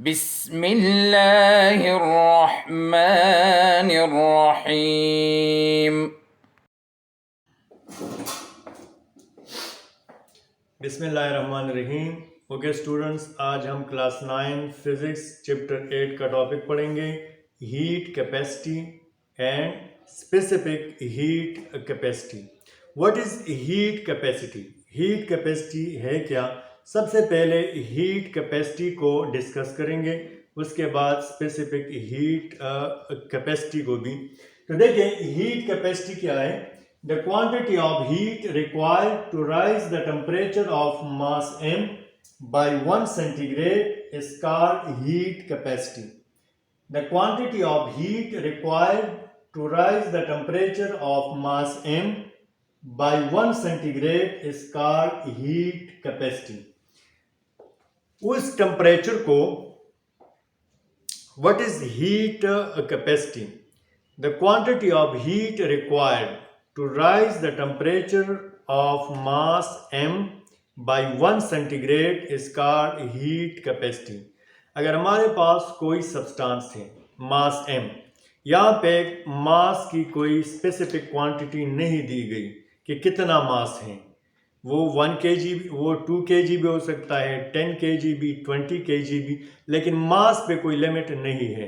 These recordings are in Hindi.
बिस्मिल्लाहिर्रहमानिर्रहीम। बिस्मिल्लाहिर्रहमानिर्रहीम। ओके स्टूडेंट्स, आज हम क्लास 9 फिजिक्स चैप्टर 8 का टॉपिक पढ़ेंगे, heat capacity and specific heat capacity. What is heat capacity? Heat capacity है क्या? सबसे पहले हीट कैपेसिटी को डिस्कस करेंगे, उसके बाद स्पेसिफिक हीट कैपेसिटी को भी। तो देखिए, हीट कैपेसिटी क्या है? The quantity of heat required to rise the temperature of mass m by 1 centigrade is called heat capacity. The quantity of heat required to rise the temperature of mass m by 1 centigrade is called heat capacity. उस टेम्परेचर को what is heat capacity? The quantity of heat required to rise the temperature of mass m by 1 centigrade is called heat capacity. अगर हमारे पास कोई सब्सटेंस है मास m, यहाँ पे मास की कोई स्पेसिफिक क्वांटिटी नहीं दी गई कि कितना मास है, वो 1 kg भी, वो 2 kg भी हो सकता है, 10 kg भी, 20 kg भी, लेकिन मास पे कोई लिमिट नहीं है।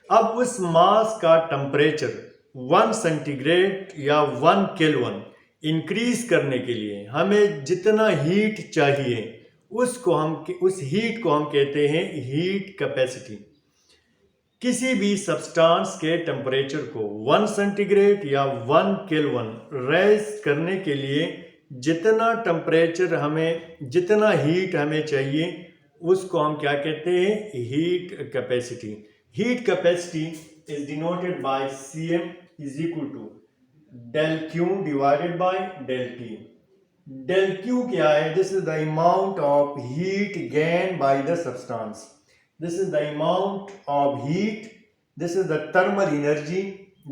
अब उस मास का टेम्परेचर 1 सेंटीग्रेड या 1 केल्विन इंक्रीज करने के लिए हमें जितना हीट चाहिए उस हीट को हम कहते हैं हीट कैपेसिटी। किसी भी सब्सटेंस के टेम्परेचर को 1 सेंटीग्रेड या 1 केल्विन रेज करने के लिए जितना टेम्परेचर जितना हीट हमें चाहिए उसको हम क्या कहते हैं? Heat capacity. Heat capacity is denoted by Cm is equal to del Q divided by del T. Del Q क्या है? This is the amount of heat gained by the substance. This is the amount of heat. This is the thermal energy.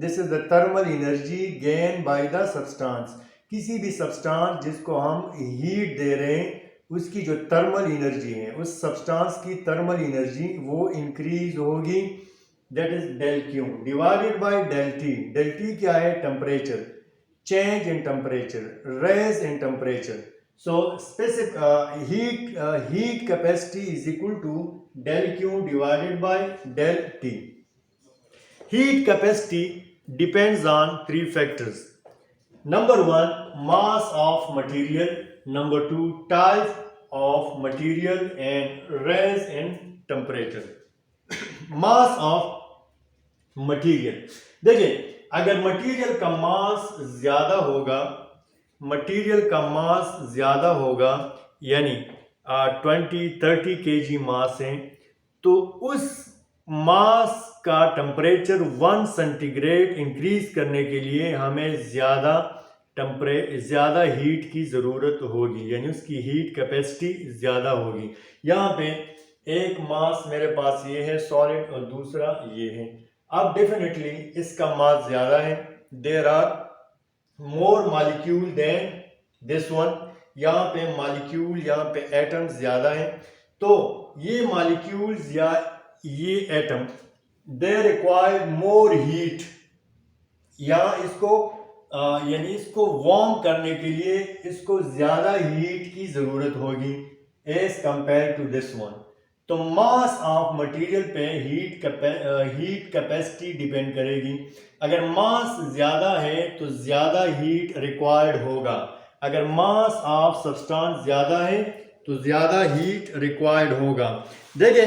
This is the thermal energy gained by the substance. किसी भी सब्सटेंस जिसको हम हीट दे रहे हैं उसकी जो थर्मल एनर्जी है, उस सब्सटेंस की थर्मल एनर्जी वो इंक्रीज होगी। That is del Q divided by del T. Del T क्या है? Temperature, change in temperature, rise in temperature. So specific heat capacity is equal to del Q divided by del T. Heat capacity depends on 3 factors. Number 1, mass of material. Number 2, type of material, and rise in temperature. Mass of material. देखिए, अगर मटेरियल का मास ज्यादा होगा यानी 20-30 kg मास है, तो उस मास का टेम्परेचर 1 सेंटीग्रेड इंक्रीज करने के लिए हमें ज़्यादा हीट की ज़रूरत होगी, यानी उसकी हीट कैपेसिटी ज़्यादा होगी। यहाँ पे एक मास मेरे पास ये है सॉलिड और दूसरा ये है। अब डेफिनेटली इसका मास ज़्यादा है, there are more molecule than this one. यहाँ पे मॉलिक्यूल, यहाँ पे एटम्स ज़्यादा हैं, तो ये मॉलिक्यूल्स या ये atom they require more heat, या यानी इसको वार्म करने के लिए इसको ज़्यादा हीट की ज़रूरत होगी as compare to this one. तो मास ऑफ मटेरियल पे हीट कैपेसिटी डिपेंड करेगी। अगर मास ज़्यादा है तो ज़्यादा हीट रिक्वायर्ड होगा, अगर मास ऑफ सब्सटेंस ज़्यादा है तो ज़्यादा हीट रिक्वायर्ड होगा। देखिए,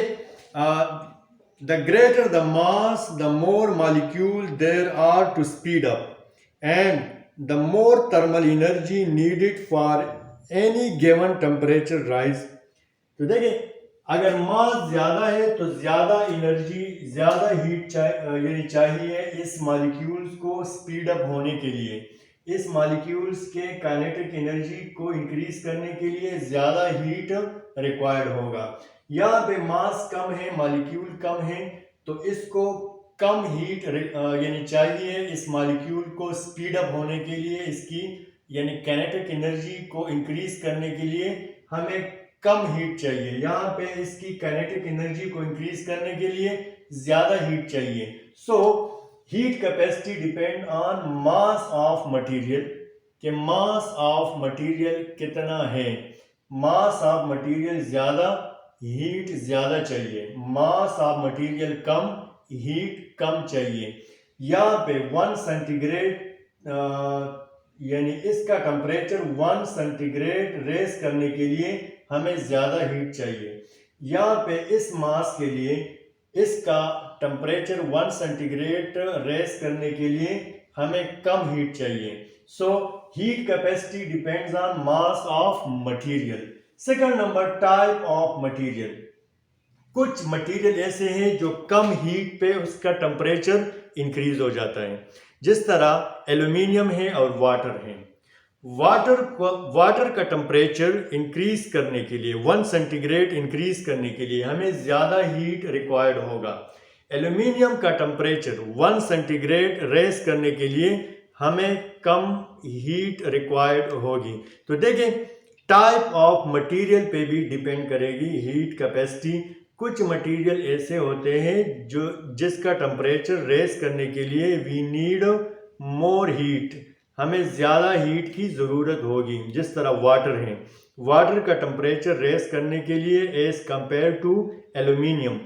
the greater the mass the more molecule there are to speed up and the more thermal energy needed for any given temperature rise. तो देखिए, अगर मास ज़्यादा है तो ज़्यादा एनर्जी, ज़्यादा हीट यानी चाहिए इस मॉलिक्यूल्स को स्पीड अप होने के लिए, इस मॉलिक्यूल्स के काइनेटिक एनर्जी को इंक्रीज करने के लिए ज़्यादा हीट रिक्वायर्ड होगा। यहाँ पे मास कम है, मॉलिक्यूल कम है, तो इसको कम हीट यानी चाहिए इस मॉलिक्यूल को स्पीड अप होने के लिए, इसकी यानी काइनेटिक एनर्जी को इंक्रीज करने के लिए हमें कम हीट चाहिए, यहाँ पे इसकी काइनेटिक एनर्जी को इंक्रीज करने के लिए ज्यादा हीट चाहिए। So heat capacity depend on mass of material, कि मास ऑफ मटेरियल कितना है। मास ऑफ मटेरियल ज्यादा, हीट ज्यादा चाहिए। मास ऑफ मटेरियल कम, हीट कम चाहिए। यहाँ पे 1 सेंटीग्रेड यानी इसका टेम्परेचर 1 सेंटीग्रेड रेस करने के लिए हमें ज़्यादा हीट चाहिए। यहाँ पे इस मास के लिए इसका टेम्परेचर 1 सेंटीग्रेड रेस करने के लिए हमें कम हीट चाहिए। So heat capacity depends on mass of material. Second number, type of material. कुछ मटेरियल ऐसे हैं जो कम हीट पे उसका टेम्परेचर इंक्रीज हो जाता है, जिस तरह एल्यूमिनियम है और वाटर है। वाटर का टेम्परेचर इंक्रीज करने के लिए 1 सेंटीग्रेड इंक्रीज करने के लिए हमें ज़्यादा हीट रिक्वायर्ड होगा। एल्यूमिनियम का टेम्परेचर 1 सेंटीग्रेड रेस करने के लिए हमें कम हीट रिक्वायर्ड होगी। तो देखिए, टाइप ऑफ मटेरियल पे भी डिपेंड करेगी हीट कैपेसिटी। कुछ मटेरियल ऐसे होते हैं जो जिसका टेम्परेचर रेस करने के लिए वी नीड मोर हीट, हमें ज़्यादा हीट की ज़रूरत होगी, जिस तरह वाटर है। वाटर का टेम्परेचर रेस करने के लिए as compare to aluminium,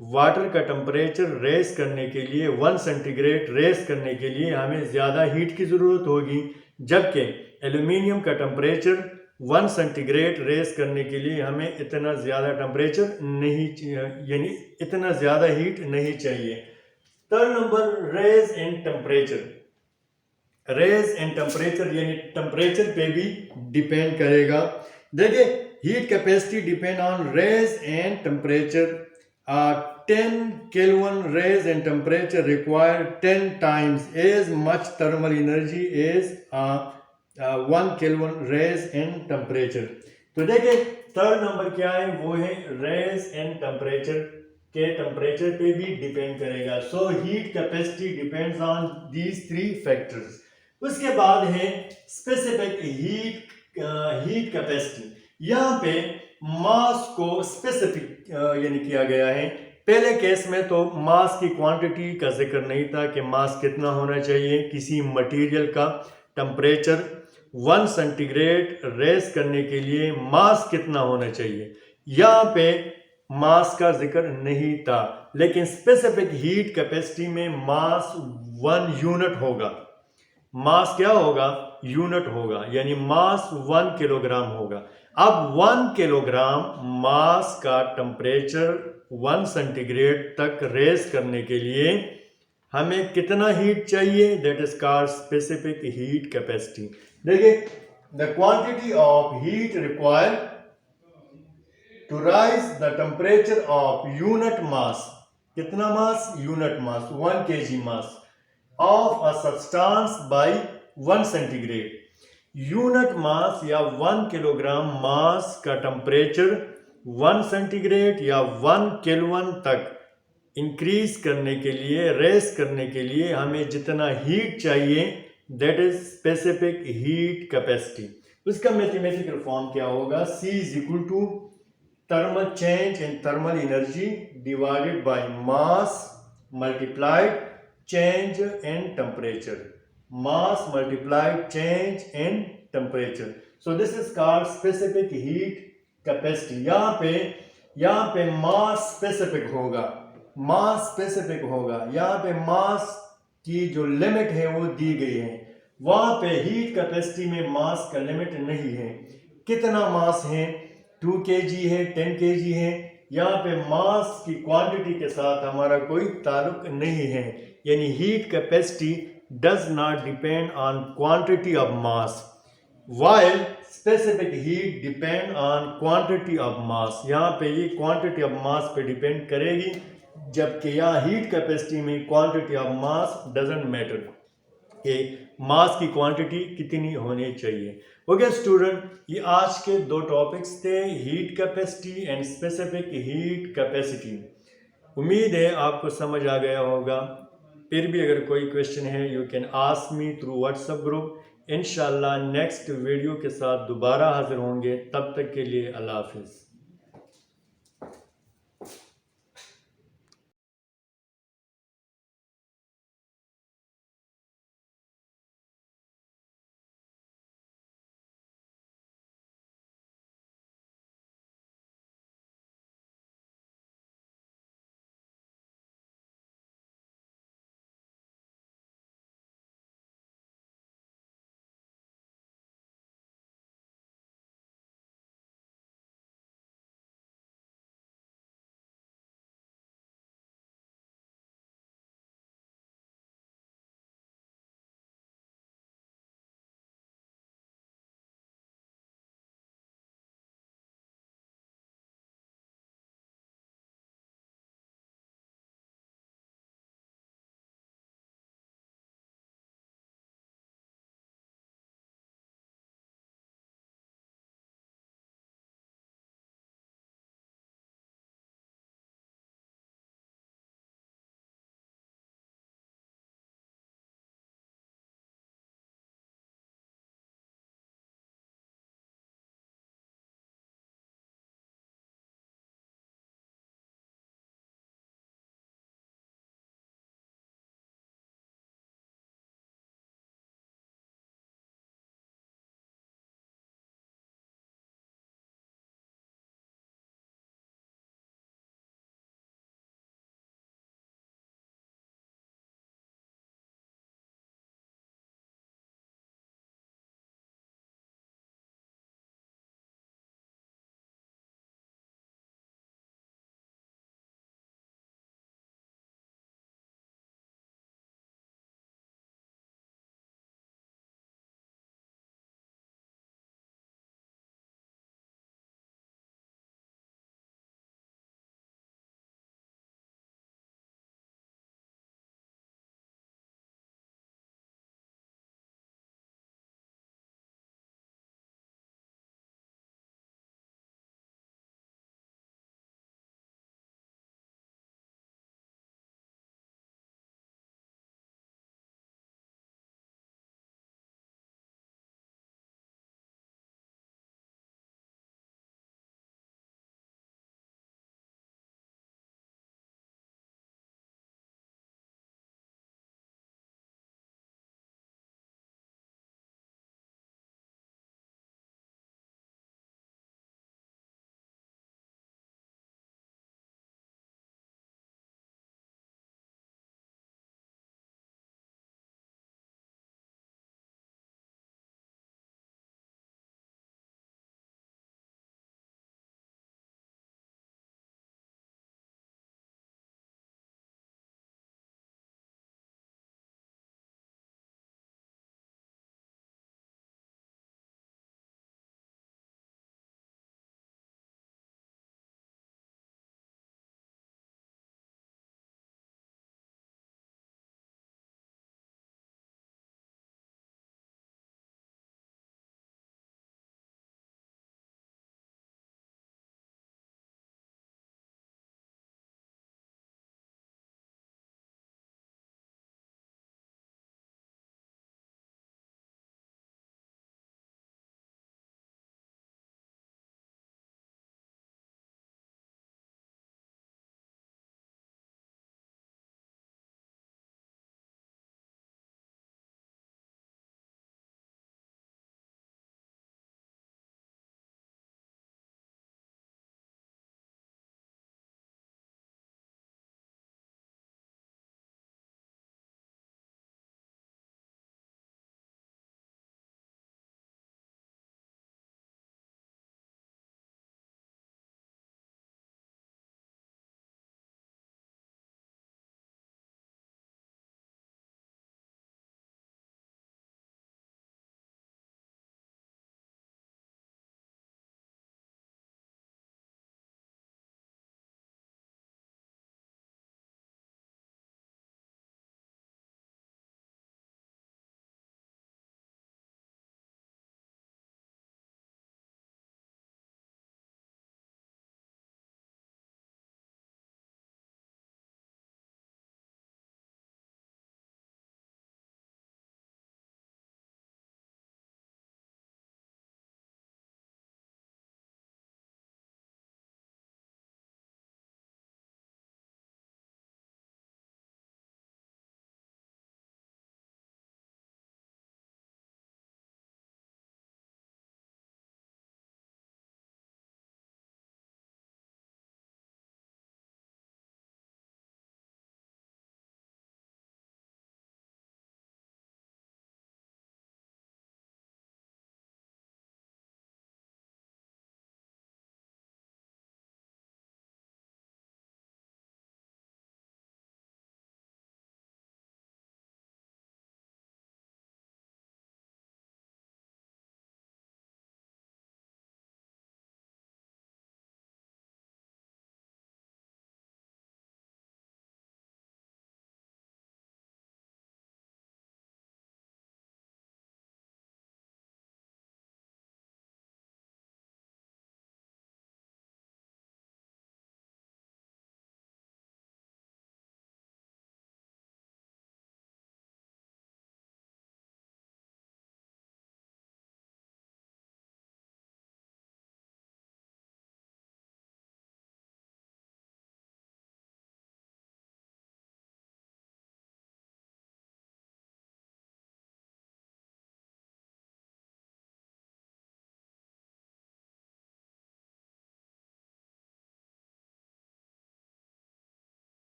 water का टेम्परेचर रेस करने के लिए 1 सेंटीग्रेड रेस करने के लिए हमें ज़्यादा हीट की ज़रूरत होगी, जबकि एल्यूमिनियम का टेम्परेचर 1 सेंटीग्रेड रेस करने के लिए हमें इतना ज़्यादा टेम्परेचर नहीं, यानी इतना ज़्यादा हीट नहीं चाहिए। Third number, raise and temperature. Raise and temperature यानी टेम्परेचर पे भी डिपेंड करेगा। देखिए, heat capacity depend on raise and temperature. 10 kelvin raise and temperature require 10 times as much thermal energy as 1 kelvin raise and temperature. तो देखिए, थर्ड नंबर क्या है, वो है रेज एंड टेम्परेचर के टेम्परेचर पे भी डिपेंड करेगा। So heat capacity depends on these 3 factors. उसके बाद है स्पेसिफिक हीट कैपेसिटी। यहाँ पे मास को स्पेसिफिक यानी किया गया है। पहले केस में तो मास की क्वांटिटी का जिक्र नहीं था कि मास कितना होना चाहिए। किसी मटेरियल का टेम्परेचर 1 सेंटीग्रेड रेस करने के लिए मास कितना होना चाहिए, यहाँ पे मास का जिक्र नहीं था। लेकिन स्पेसिफिक हीट कैपेसिटी में मास 1 यूनिट होगा। मास क्या होगा, यूनिट होगा, यानी मास 1 किलोग्राम होगा। अब 1 किलोग्राम मास का टेम्परेचर 1 सेंटीग्रेड तक रेस करने के लिए हमें कितना हीट चाहिए, that is called specific heat capacity. देखिए, the quantity of heat required to raise the temperature of unit mass, कितना mass, unit mass 1 kg mass of a substance by 1 centigrade. Unit mass या 1 किलोग्राम मास का टेम्परेचर 1 सेंटीग्रेड या 1 केल्विन तक इंक्रीज करने के लिए, रेस करने के लिए हमें जितना हीट चाहिए, that is specific heat capacity. उसका मैथमेटिकल फॉर्म क्या होगा, C is equal to thermal change in thermal energy divided by mass multiplied change in temperature, mass multiplied change in temperature. So this is called specific heat capacity. यहाँ पे mass specific होगा, mass specific होगा। यहाँ पे mass की जो लिमिट है वो दी गई है। वहाँ पे हीट कैपेसिटी में मास का लिमिट नहीं है। कितना मास है, 2 kg है, 10 kg है। यहाँ पे मास की क्वांटिटी के साथ हमारा कोई ताल्लुक नहीं है, यानी heat capacity does not depend on quantity of mass, while specific heat depend on quantity of mass. यहाँ पे ये क्वांटिटी ऑफ मास पे डिपेंड करेगी, जबकि यहाँ हीट कैपेसिटी में quantity of mass doesn't matter, कि मास की क्वांटिटी कितनी होनी चाहिए। ओके स्टूडेंट, ये आज के 2 टॉपिक्स थे, heat capacity and specific heat capacity. उम्मीद है आपको समझ आ गया होगा। फिर भी अगर कोई क्वेश्चन है, you can ask me through WhatsApp group. इंशाल्लाह नेक्स्ट वीडियो के साथ दोबारा हाजिर होंगे। तब तक के लिए अल्लाह हाफिज़।